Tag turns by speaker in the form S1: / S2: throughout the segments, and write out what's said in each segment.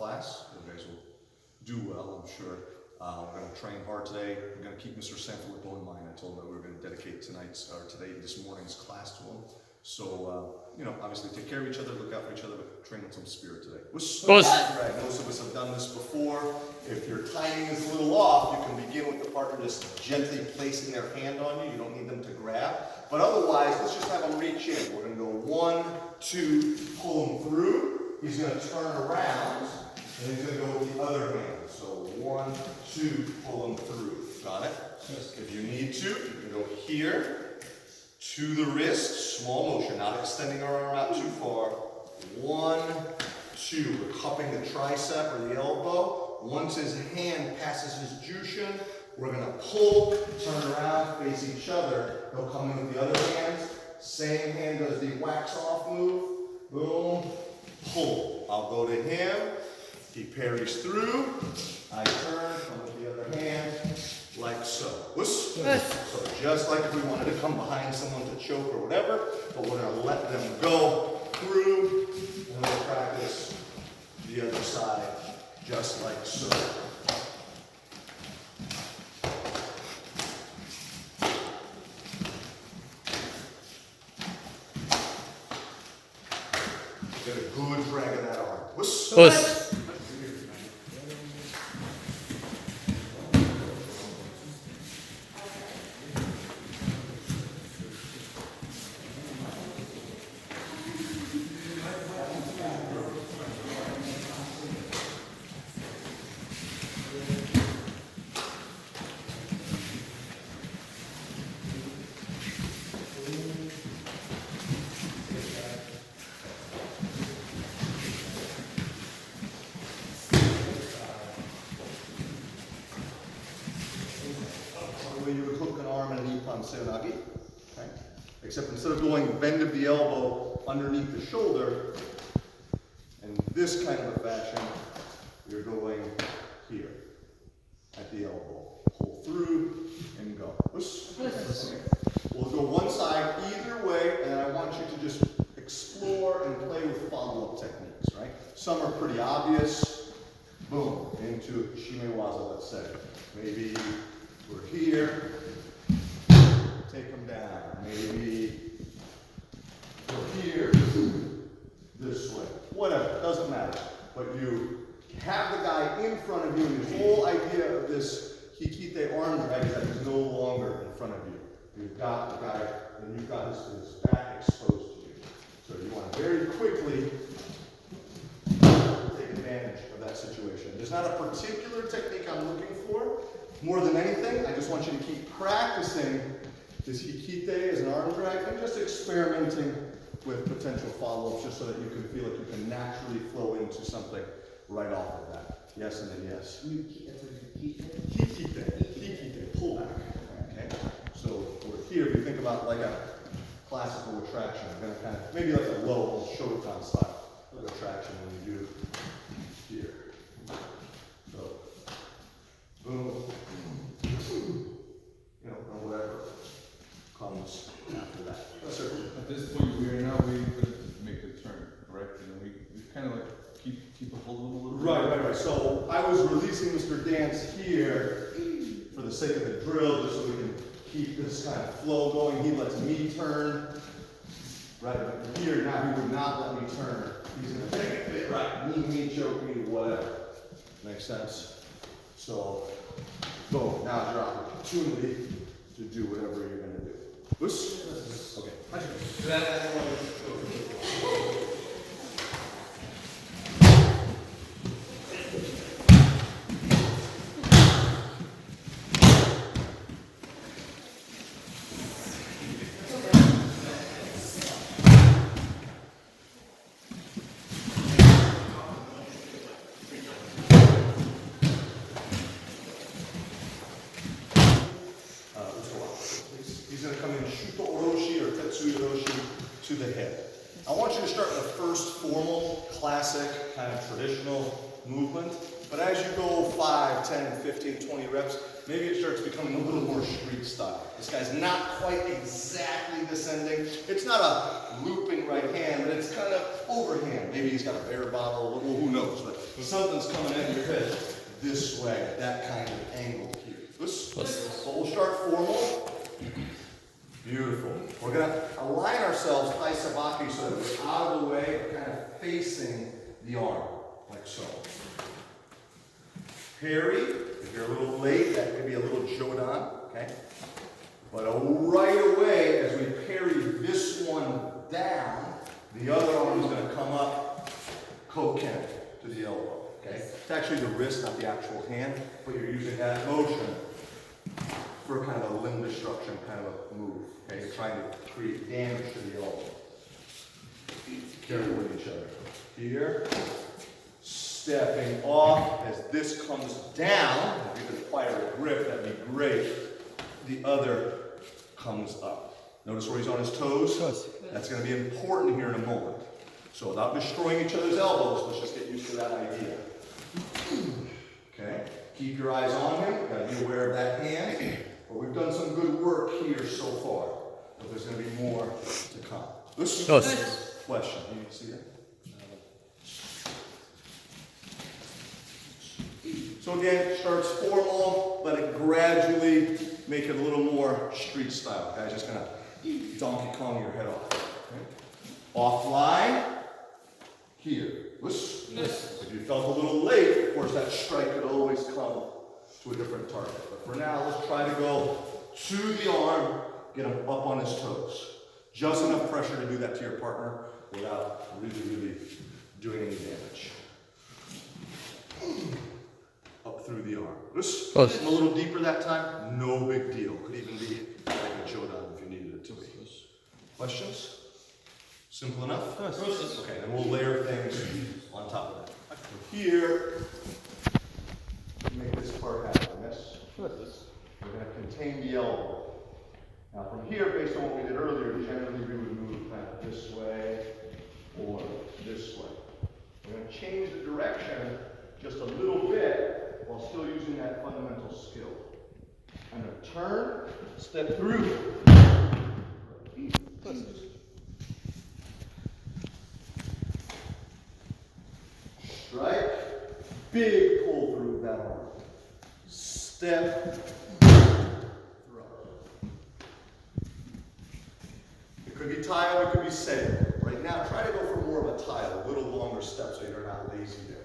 S1: class. You guys will do well, I'm sure. We're going to train hard today. We're going to keep Mr. Sanfilippo in mind. I told him that we were going to dedicate this morning's class to him. So, obviously take care of each other, look out for each other, but train with some spirit today. Most of us have done this before. If your timing is a little off, you can begin with the partner just gently placing their hand on you. You don't need them to grab. But otherwise, let's just have them reach in. We're going to go 1, 2, pull him through. He's going to turn around, and he's going to go with the other hand. So 1, 2, pull him through. Got it? If you need to, you can go here to the wrist, small motion, not extending our arm out too far. 1, 2, we're cupping the tricep or the elbow. Once his hand passes his jushin, we're going to pull, turn around, face each other. He'll come in with the other hand. Same hand does the wax off move. Boom, pull. I'll go to him. He parries through. I turn, come with the other hand, like so. So just like if we wanted to come behind someone to choke or whatever, but we're going to let them go through, and we'll practice the other side just like so. Get a good drag of that arm. You would hook an arm and a knee on seonagi, okay? Except instead of going bend of the elbow underneath the shoulder, in this kind of a fashion, you're going here at the elbow. Pull through and go. Okay. We'll go one side either way, and I want you to just explore and play with follow-up techniques, right? Some are pretty obvious. Boom, into shime waza, let's say. Maybe we're here, take them down. Maybe we're here, this way. Whatever, doesn't matter. But you have the guy in front of you, and the whole idea of this hikite arm drag is that he's no longer in front of you. You've got the guy, and you've got his back exposed to you. So you want to very quickly take advantage of that situation. There's not a particular technique I'm looking for. More than anything, I just want you to keep practicing this hikite as an arm drag and just experimenting with potential follow-ups just so that you can feel like you can naturally flow into something right off of that. Yes and then yes. Hikite, pull back. Okay? So we're here, if you think about like a classical retraction, we're going to kind of, maybe like a low Shotokan style retraction when you do here. So, boom. Or whatever comes after that. Yes, sir.
S2: At this point, we are now waiting for them to make the turn, correct? And then we kind of like keep a hold of them a little bit.
S1: Right. So I was releasing Mr. Dance here for the sake of the drill, just so we can keep this kind of flow going. He lets me turn. Right, but here now he would not let me turn. He's going to take it, right, me, choke me, whatever. Makes sense? So, boom, now it's your opportunity to do whatever you're going to do. Whoosh. Okay. He's going to come in Oroshi or Oroshi to the head. I want you to start with the first formal, classic, kind of traditional movement. But as you go 5, 10, 15, 20 reps, maybe it starts becoming a little more street style. This guy's not quite exactly descending. It's not a looping right hand, but it's kind of overhand. Maybe he's got a bear bottle, well, who knows? But something's coming at your head this way, that kind of angle here. So we'll start formal. Beautiful. We're going to align ourselves Taisabaki so that we're out of the way, we're kind of facing the arm, like so. Parry, if you're a little late, that could be a little jodan, okay? But right away, as we parry this one down, the other arm is going to come up, koken, to the elbow, okay? It's actually the wrist, not the actual hand, but you're using that motion for kind of a limb destruction kind of a move, okay? You're trying to create damage to the elbow. Careful with each other. Here, stepping off as this comes down. If you could acquire a grip, that'd be great. The other comes up. Notice where he's on his toes? That's going to be important here in a moment. So without destroying each other's elbows, let's just get used to that idea. Okay? Keep your eyes on him. You've got to be aware of that hand. But we've done some good work here so far. But there's going to be more to come. Question. You see that? So again, starts formal, let it gradually make it a little more street style. Guys, just gonna Donkey Kong your head off. Okay? Offline, here. If you felt a little late, of course that strike could always come to a different target. But for now, let's try to go to the arm, get him up on his toes. Just enough pressure to do that to your partner without really doing any damage. Up through the arm. I'm a little deeper that time. No big deal. Could even be like a jodan if you needed it to be. Questions? Simple enough? Okay, then we'll layer things on top of that. So here, make this part happen. Yes? We're going to contain the elbow. Now from here, based on what we did earlier, generally we would move kind of this way or this way. We're going to change the direction just a little bit while still using that fundamental skill. I'm going to turn, step through. Strike, big pull through that arm. Step, throw. It could be tile, it could be setting. Right now, try to go for more of a tile, a little longer step so you're not lazy there.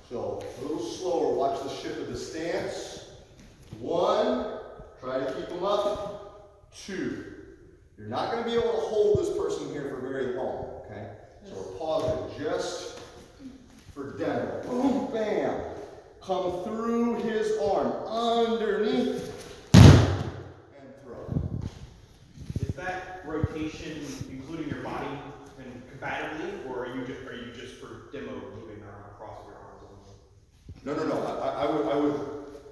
S1: So, a little slower, watch the shift of the stance. 1, try to keep them up. 2. You're not going to be able to hold this person here for very long, okay? So we're pausing just for demo. Boom, bam. Come through his arm, underneath, and throw.
S3: Is that rotation including your body and compatibly, or are you just for demo moving across your arms?
S1: No.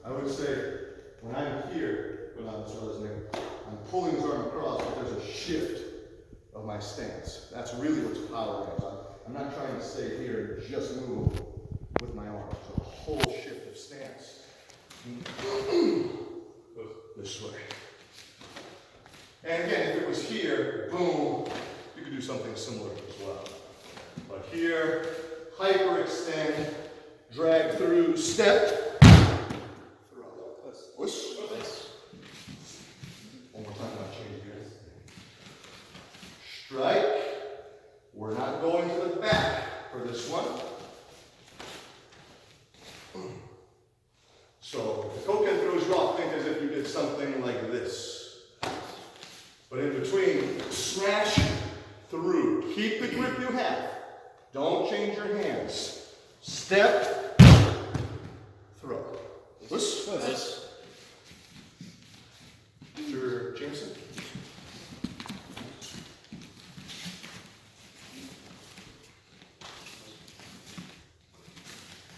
S1: I would say when I'm here, I'm pulling his arm across, but there's a shift of my stance. That's really what's powering it. I'm not trying to stay here and just move with my arm. So a whole shift of stance. This way. And again, if it was here, boom, you could do something similar as well. But here, hyperextend, drag through, step, throw. Whoosh. One more time, I'll change gears. Strike. We're not going to the back for this one. So, if the koken throws you off, think as if you did something like this. But in between, smash through. Keep the grip you have. Don't change your hands. Step, throw. Whoosh. Mr. Jameson.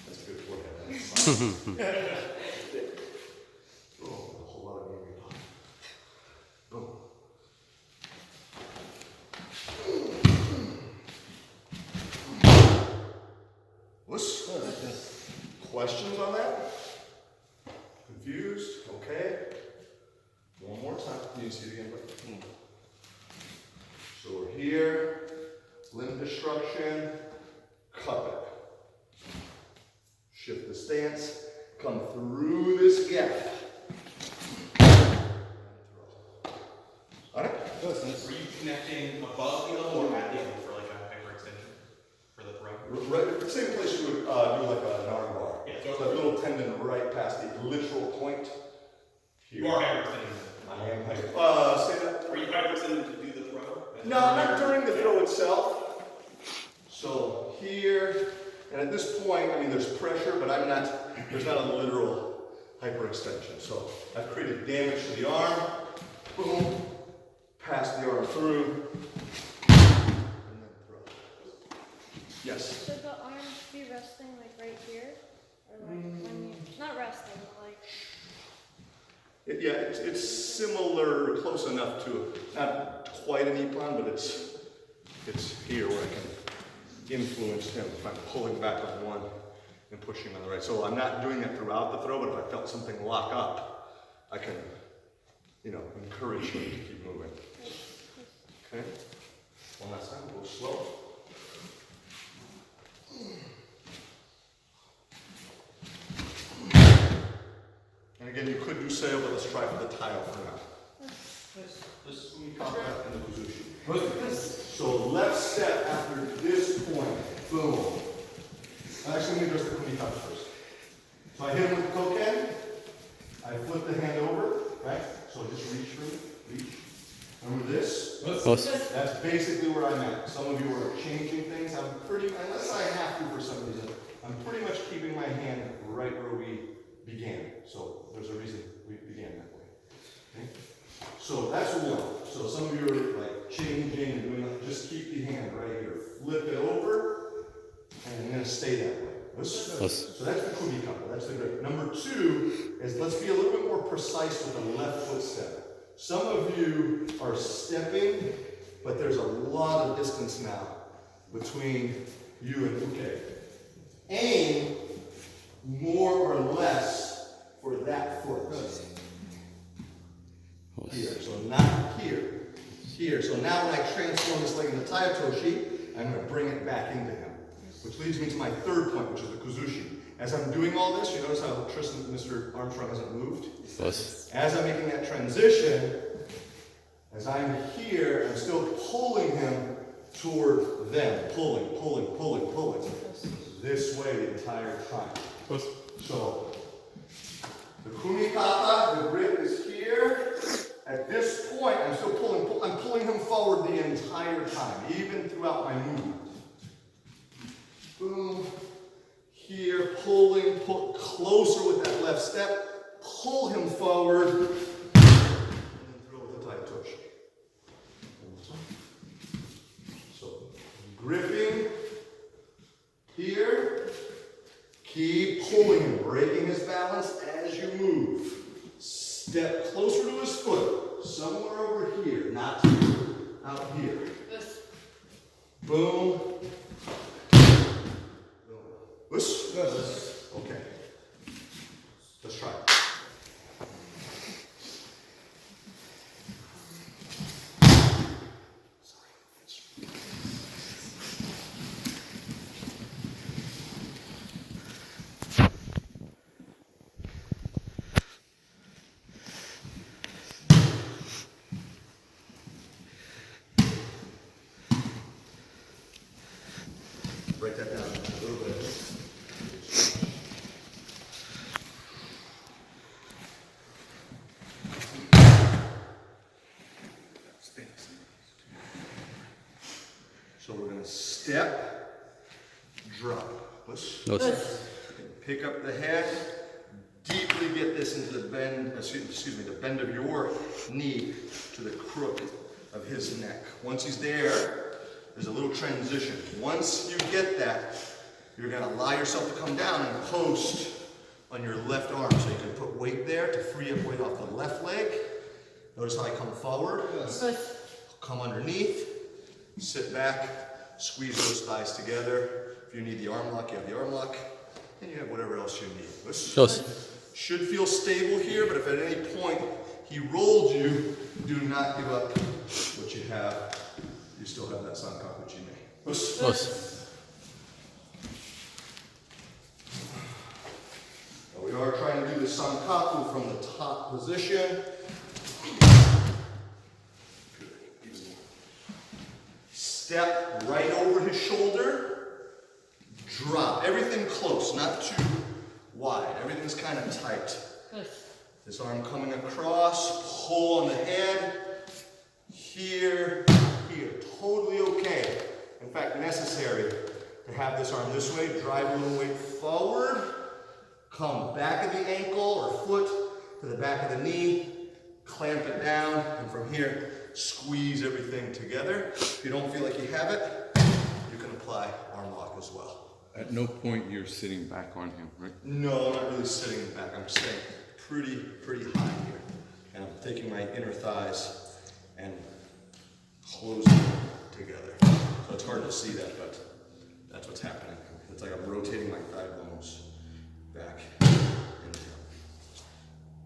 S1: That's a good forehead. Oh, a whole lot of moving. Boom. Whoosh. Questions on that? Confused? Okay. One more time. Can you see it again? So we're here. Limb destruction. stance, come through this gap. All right?
S3: Were you connecting above the elbow or at the elbow for like a hyperextension for the throw?
S1: Right, the same place you would do like an arm bar.
S3: Yeah,
S1: So that little tendon right past the literal point. Here.
S3: You are hyperextending.
S1: I am say that.
S3: Are you hyperextending to do the throw?
S1: No, not during the throw itself. So here, and at this point, I mean, there's pressure, but there's not a literal hyperextension. So I've created damage to the arm. Boom. Pass the arm through. And then throw. Yes?
S4: Should the arm be resting like right here? Or like when you, not resting, but like.
S1: Yeah, it's similar, close enough to, not quite an epon, but it's here where I can influence him if I'm pulling back on one and pushing on the right. So I'm not doing that throughout the throw, but if I felt something lock up, I can, encourage him to keep moving. Okay? One last time, go slow. And again, you could do sail, but let's try for the tile for now. This kumite and the kuzushi. So left step after this point, boom. Actually, let me address the kumite first. So I hit him with the koken. I flip the hand over, right? So just reach for me, reach. Remember this? That's basically where I'm at. Some of you are changing things. Unless I have to for some reason, I'm pretty much keeping my hand right where we began. So there's a reason we began that way. Okay? So that's what we want. So some of you are like changing and doing that. Just keep the hand right here. Flip it over, and I'm going to stay that way. So that's the kumite. That's the great. Number two is let's be a little bit more precise with the left foot step. Some of you are stepping, but there's a lot of distance now between you and uke. Aim more or less for that foot. Here, so not here. Here, so now when I transform this leg into Tai-Otoshi, I'm going to bring it back into him. Which leads me to my third point, which is the kuzushi. As I'm doing all this, you notice how Mr. Armstrong hasn't moved?
S5: Yes.
S1: As I'm making that transition, as I'm here, I'm still pulling him toward them. Pulling. This way the entire time. So, the kumite, the grip is here. At this point, I'm still pulling. I'm pulling him forward the entire time, even throughout my movement. Boom. Here, pulling, pull closer with that left step. Pull him forward. And then throw with the Tai-Otoshi. So, gripping. Here. Keep pulling him, breaking his balance as you move. Step closer to his foot. Somewhere over here, not here. Out here. Boom. Whoosh. Okay. Let's try it. Break that down a little bit. So we're going to step, drop. Push. Pick up the head, deeply get this into the bend, the bend of your knee to the crook of his neck. Once he's there, there's a little transition. Once you get that, you're going to allow yourself to come down and post on your left arm. So you can put weight there to free up weight off the left leg. Notice how I come forward. Come underneath. Sit back. Squeeze those thighs together. If you need the arm lock, you have the arm lock. And you have whatever else you need. Should feel stable here, but if at any point he rolled you, do not give up what you have. You still have that sankakuchi. kaku from the top position. Step right over his shoulder, drop. Everything close, not too wide. Everything's kind of tight. This arm coming across, pull on the head, here, here. Totally okay. In fact, necessary to have this arm this way, drive a little weight forward, come back of the ankle or foot to the back of the knee, clamp it down, and from here, squeeze everything together. If you don't feel like you have it, you can apply arm lock as well.
S2: At no point you're sitting back on him, right?
S1: No, I'm not really sitting back. I'm staying pretty high here. And I'm taking my inner thighs and closing them together. So it's hard to see that, but that's what's happening. It's like I'm rotating my thigh bones back and down.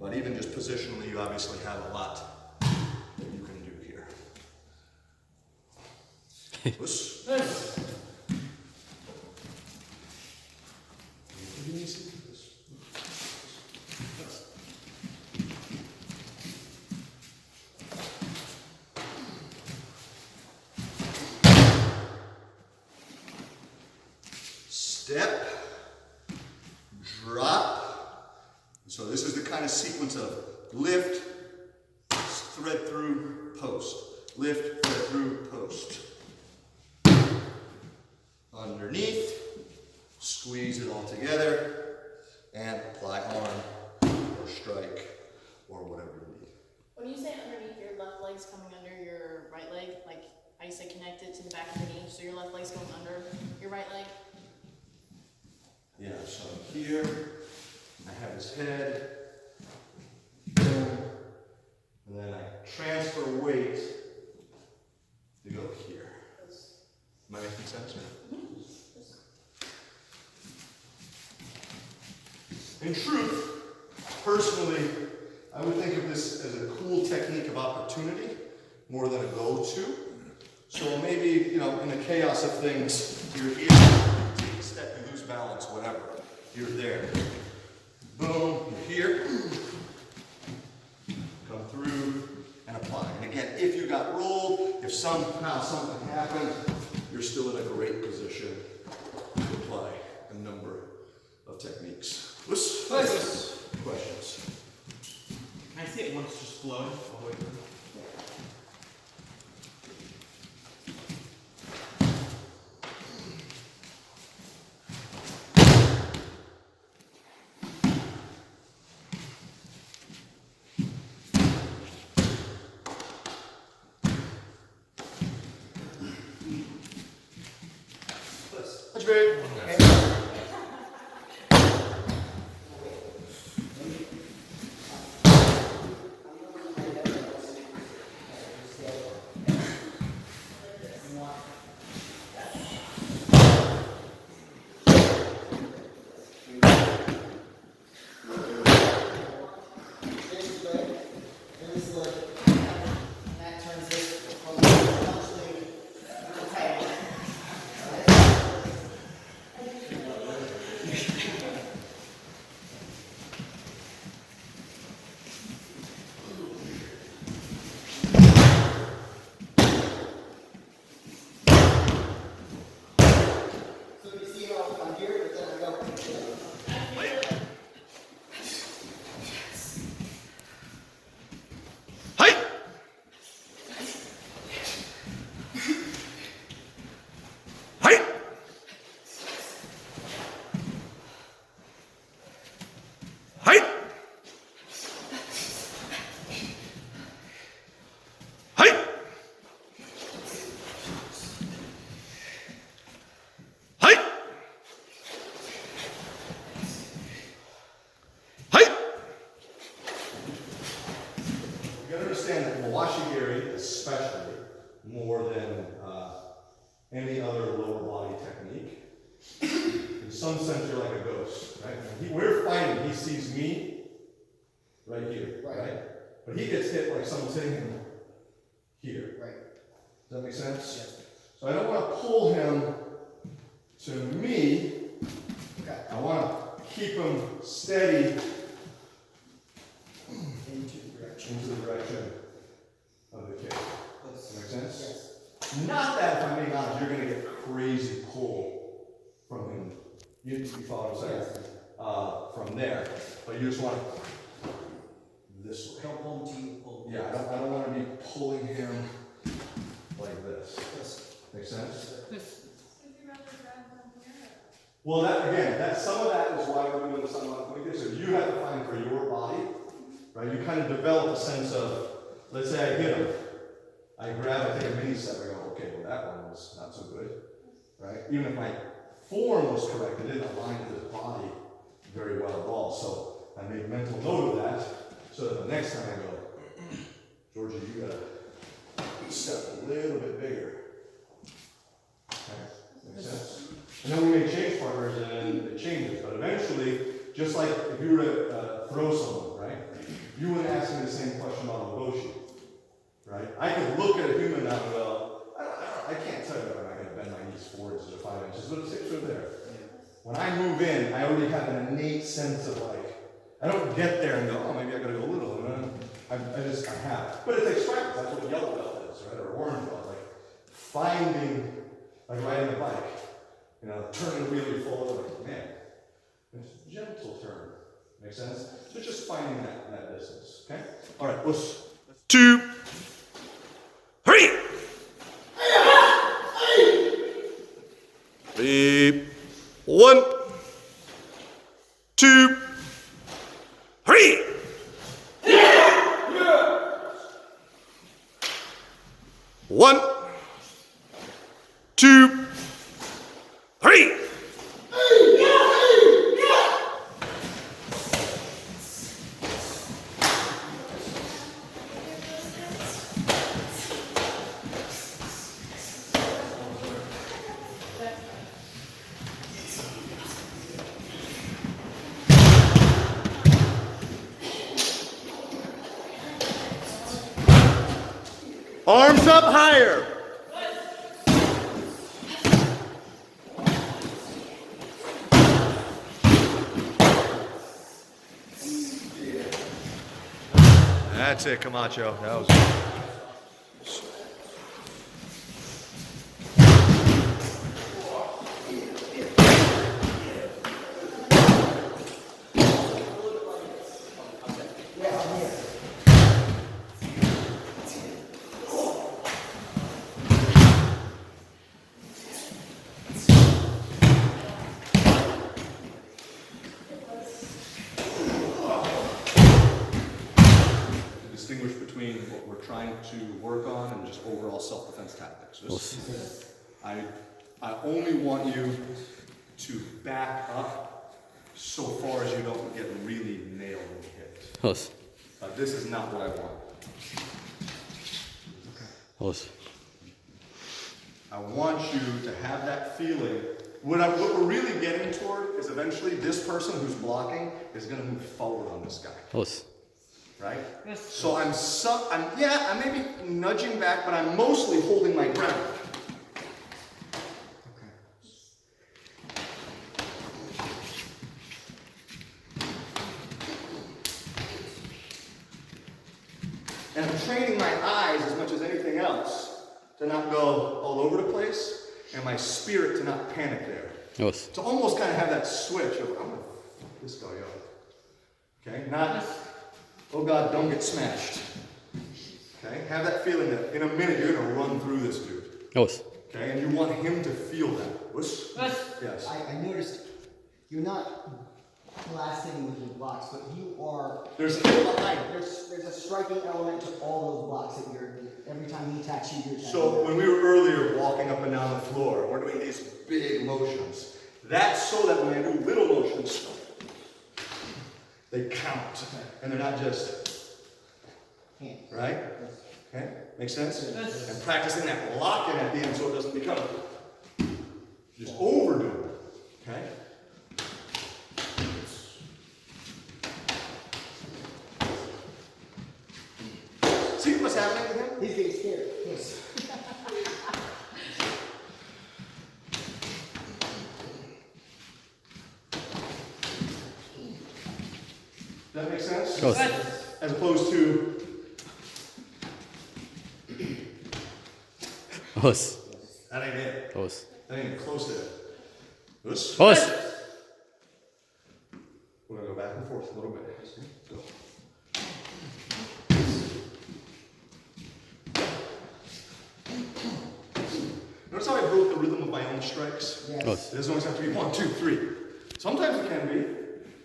S1: But even just positionally, you obviously have a lot that you can do here. Push. Nice. Step, drop. So this is the kind of sequence of lift, thread through, post. Lift, thread through, post. Underneath, squeeze it all together, and apply arm or strike or whatever you need.
S5: When you say underneath, your left leg's coming under your right leg, like I used to connect it to the back of the knee, so your left leg's going under your right leg?
S1: Yeah, so here, I have his head, boom, and then I transfer weight to go here. Am I making sense? In truth, personally, I would think of this as a cool technique of opportunity more than a go-to. So maybe, you know, in the chaos of things, you're here, take a step, you lose balance, whatever. You're there. Boom, you're here. Come through and apply. And again, if you got rolled, if somehow something happened, you're still in a great position to apply a number of techniques. Questions?
S3: Can I see it once just flowing all the way through?
S1: Much better. Especially more than any other lower body technique. In some sense, you're like a ghost, right? We're fighting, he sees me right here, right? But he gets hit like someone's hitting him here.
S6: Right.
S1: Does that make sense?
S6: Yes.
S1: So I don't want to pull him to me.
S6: Okay.
S1: I want to keep him steady pull from him. You follow what I'm saying? From there, but you just want this way.
S6: Don't pull him to you, pull.
S1: Yeah, I don't want to be pulling him like this. Make sense? Well, some of that is why we're doing the sanbon kumite. So you have to find for your body, right? You kind of develop a sense of, let's say I hit him, I take a mini step, I go, okay, well that one was not so good, right? Even if my form was correct, it didn't align with his body very well at all. So I made mental note of that, so that the next time I go, Georgia, you gotta step a little bit bigger. Okay, makes sense? And then we may change partners and it changes, but eventually, just like if you were to throw someone, right? You would ask me the same question about Otoshi, right? I could look at a human now and go, I can't tell you whether I can bend my knees forwards to 5 inches, but it's right there. When I move in, I already have an innate sense of like, I don't get there and go, oh, maybe I gotta go a little. I have. But it takes practice. That's what yellow belt is, right? Or orange belt. Like finding, like riding a bike, turning the wheel, you fall over. Like, man, it's a gentle turn. Make sense? So just finding that distance. Okay? All right, let's 2, 3. Beep. 1, 2, 3. 1, 2, 3. Arms up higher. That's it, Camacho. That was good. Distinguish between what we're trying to work on and just overall self-defense tactics. I only want you to back up so far as you don't get really nailed and hit. This is not what I want. Okay. I want you to have that feeling. What we're really getting toward is eventually this person who's blocking is going to move forward on this guy. Right? Yes. So I may be nudging back, but I'm mostly holding my ground. And I'm training my eyes as much as anything else to not go all over the place, and my spirit to not panic there. Yes. To almost kind of have that switch of, I'm going to fuck this guy up. Okay? Not, oh God, don't get smashed. Okay? Have that feeling that in a minute you're going to run through this dude. Yes. Okay? And you want him to feel that. Yes.
S6: I noticed you're not blasting with your blocks, but you are.
S1: There's
S6: a striking element to all those blocks that you're. Every time he attacks you, you're attacking.
S1: So when we were earlier walking up and down the floor, we're doing these big motions. That's so that when I do little motions, they count, and they're not just. Right? Okay? Makes sense? Yes. And practicing that lock-in at the end so it doesn't become just overdo it. Okay? See what's happening to him?
S6: He's getting scared. Yes.
S1: Does that make sense? Yes. As opposed to. That ain't it. That ain't close there. This.
S7: Us.
S1: We're gonna go back and forth a little bit. Go. Notice how I broke the rhythm of my own strikes?
S6: Yes.
S7: Us.
S1: It doesn't always have to be 1, 2, 3. Sometimes it can be,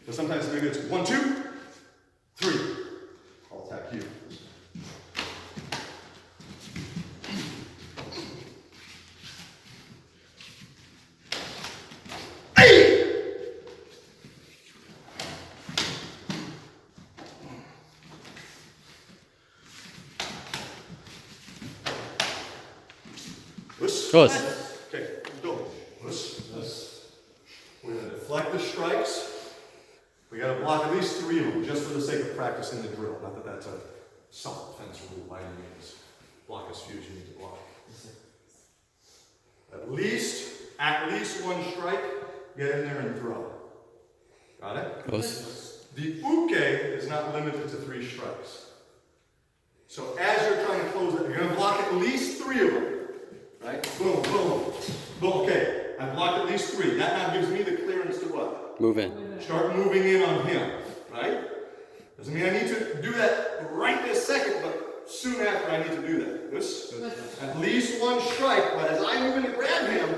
S1: but sometimes maybe it's 1, 2, 3. I'll attack you. This.
S7: Us.
S1: Okay, go. This. We're gonna deflect the strikes. We gotta block at least 3 of them, just for the sake of practicing the drill. Not that that's a self-defense rule by any means. Block as few as you need to block. At least 1 strike, get in there and throw. Got it?
S7: Us.
S1: The uke is not limited to 3 strikes. So as you're trying to close it, you're gonna block at least 3 of them. Right? Boom, boom, boom. Okay, I blocked at least 3. That now gives me the clearance to what?
S7: Move in.
S1: Start moving in on him, right? Doesn't mean I need to do that right this second, but soon after I need to do that. This, at least 1 strike, but as I move in to grab him,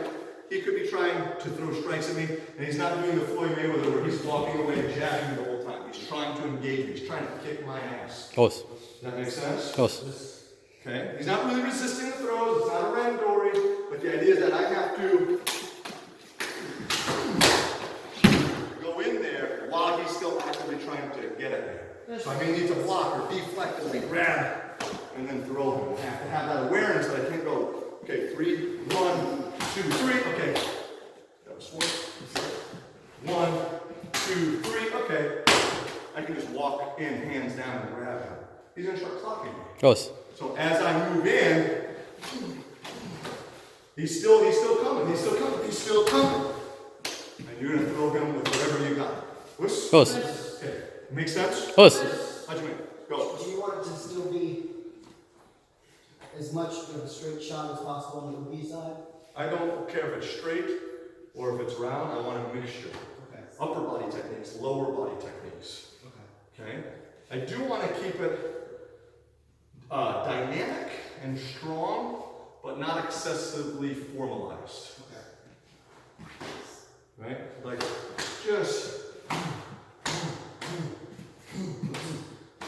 S1: he could be trying to throw strikes at me, and he's not doing the Floyd Mayweather where he's walking away and jabbing me the whole time. He's trying to engage me. He's trying to kick my ass.
S7: Us.
S1: Does that make sense?
S7: Us.
S1: Okay? He's not really resisting the throws. It's not a randori, but the idea is that I have to go in there while he's still actively trying to get at me. So I may need to block or deflect as I grab and then throw him. I have to have that awareness that I can't go, okay, 3, 1, 2, 3, okay. That was 4. 1, 2, 3, okay. I can just walk in, hands down, and grab him. He's gonna start clocking me.
S7: Us.
S1: So as I move in, he's still coming, he's still coming. And you're gonna throw him with whatever you got. Whoosh.
S7: Us.
S1: Okay, make sense?
S7: Us.
S1: How'd you make? Go.
S6: Do you want it to still be as much of a straight shot as possible on the uke side?
S1: I don't care if it's straight or if it's round, I want a mixture.
S6: Okay.
S1: Upper body techniques, lower body techniques. Okay? I do want to keep it dynamic and strong, but not excessively formalized. Right? Like, just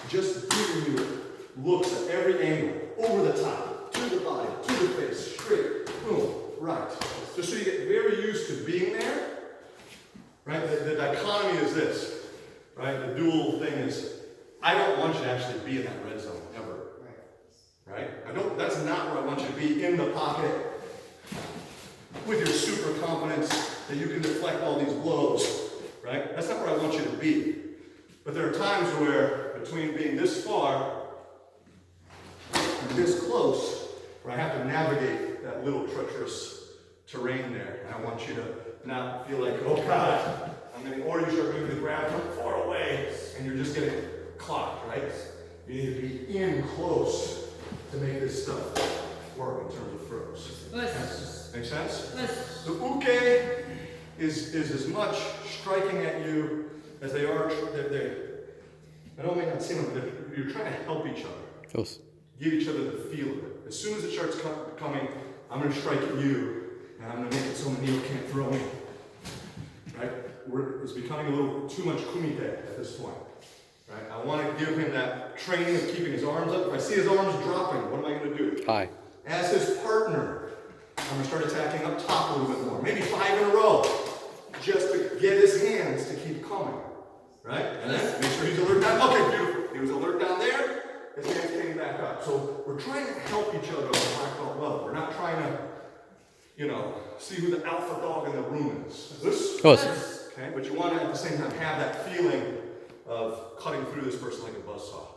S1: giving you looks at every angle, over the top, to the body, to the face, straight, boom, right. Just so you get very used to being there. Right? The dichotomy is this. Right? The dual thing is, I don't want you to actually be in that red zone ever. Right? That's not where I want you to be, in the pocket with your super confidence that you can deflect all these blows. Right? That's not where I want you to be. But there are times where between being this far and this close, where I have to navigate that little treacherous terrain there. And I want you to not feel like, oh God, or you start moving the ground from far away and you're just getting clocked, right? You need to be in close to make this stuff work in terms of throws. Make sense? The uke is as much striking at you as they are, I don't mean not seem like you're trying to help each other.
S7: Us.
S1: Give each other the feel of it. As soon as it starts coming, I'm going to strike at you, and I'm going to make it so Manil can't throw me. Right? It's becoming a little too much kumite at this point. Right? I want to give him that training of keeping his arms up. If I see his arms dropping, what am I going to do?
S7: High.
S1: As his partner, I'm going to start attacking up top a little bit more. Maybe 5 in a row. Just to get his hands to keep coming. Right? And then make sure he's alert down. Okay, beautiful. He was alert down there. His hands came back up. So we're trying to help each other on the black belt level. We're not trying to, see who the alpha dog in the room is. This?
S7: Us.
S1: Okay, but you want to at the same time have that feeling of cutting through this person like a buzzsaw.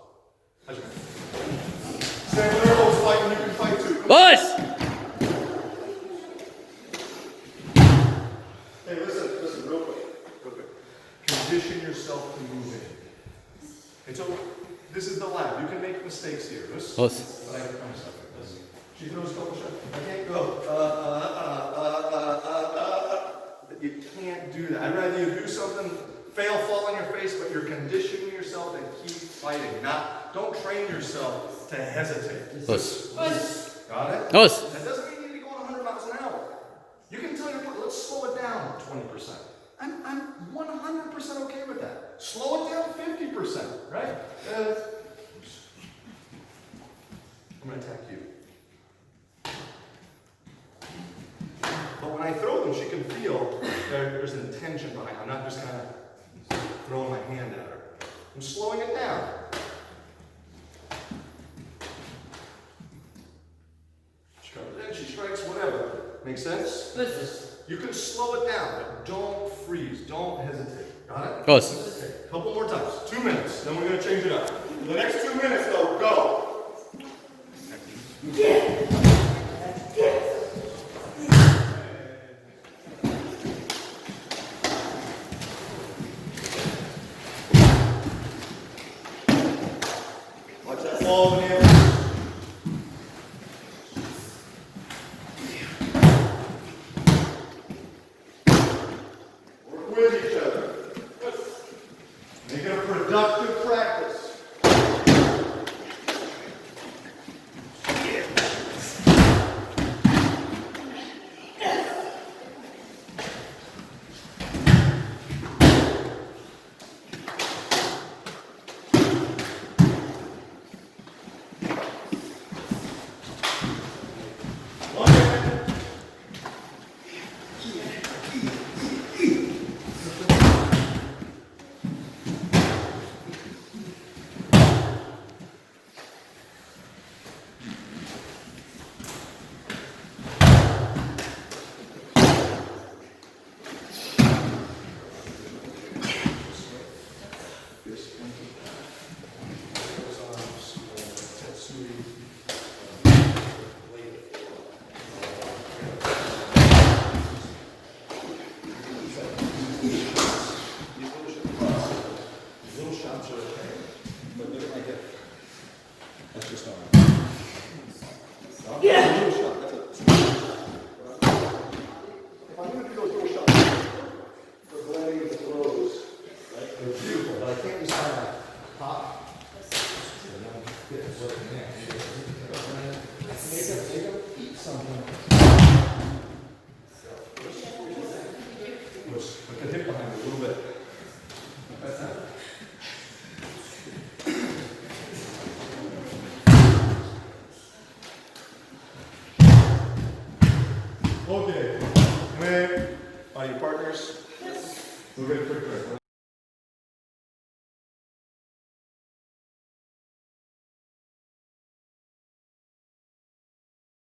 S1: How's your man? Stand there, hold fight, and you can fight too.
S7: Us.
S1: Hey, listen, real quick. Condition yourself to move in. And so, this is the lab. You can make mistakes here. This.
S7: Us.
S1: But I promise you. She throws a couple shots. I can't go. can't do that. I'd rather you do something, fail, fall on your face, but you're conditioning yourself to keep fighting. Don't train yourself to hesitate. Got it? That doesn't mean you need to go 100 miles an hour. You can tell your partner, let's slow it down 20%. I'm 100% okay with that. Slow it down 50%, right? I'm going to attack you. But when I throw them, she can feel there's an intention behind it. I'm not just kind of throwing my hand at her. I'm slowing it down. She comes in, she strikes, whatever. Make sense? You can slow it down, but don't freeze. Don't hesitate. Got it? Okay. Couple more times. 2 minutes. Then we're going to change it up. For the next 2 minutes, though, go. Watch that fall of an air. Work with each other. Make it a productive practice. Put the hip behind it a little bit. Okay. Come in. Are you partners? We're going to quick break.